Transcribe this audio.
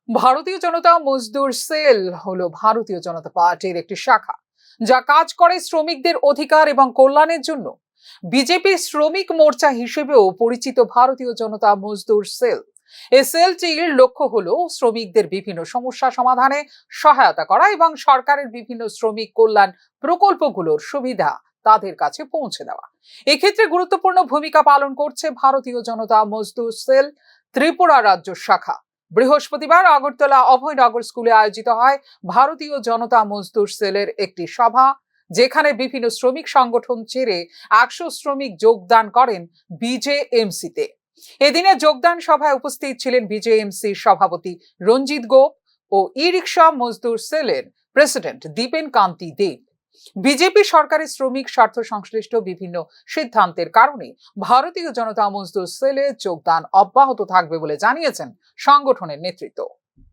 ভারতীয় জনতা মজদুর সেল হলো ভারতীয় জনতা পার্টির একটি শাখা, যা কাজ করে শ্রমিকদের অধিকার এবং কল্যাণের জন্য। বিজেপির শ্রমিক মোর্চা হিসেবেও পরিচিত ভারতীয় জনতা মজদুর সেল, এই সেলটির লক্ষ্য হলো শ্রমিকদের বিভিন্ন সমস্যা সমাধানে সহায়তা করা এবং সরকারের বিভিন্ন শ্রমিক কল্যাণ প্রকল্পগুলোর সুবিধা তাদের কাছে পৌঁছে দেওয়া। এক্ষেত্রে গুরুত্বপূর্ণ ভূমিকা পালন করছে ভারতীয় জনতা মজদুর সেল ত্রিপুরা রাজ্য শাখা। বৃহস্পতিবার আগরতলা অভয়নগর স্কুলে আয়োজিত হয় ভারতীয় জনতা মজদুর সেলের একটি সভা, যেখানে বিভিন্ন শ্রমিক সংগঠন ছেড়ে 100 শ্রমিক যোগদান করেন বিজেএমসিতে। এদিনে যোগদান সভায় উপস্থিত ছিলেন বিজেএমসি সভাপতি রঞ্জিত গোপ ও ই রিক্সা মজদুর সেলের প্রেসিডেন্ট দীপেন কান্তি দেব। বিজেপি সরকারের শ্রমিক স্বার্থ সংশ্লিষ্ট বিভিন্ন সিদ্ধান্তের কারণে ভারতীয় জনতা মজদুর সেলে যোগদান অব্যাহত থাকবে বলে জানিয়েছেন সংগঠনের নেতৃত্ব।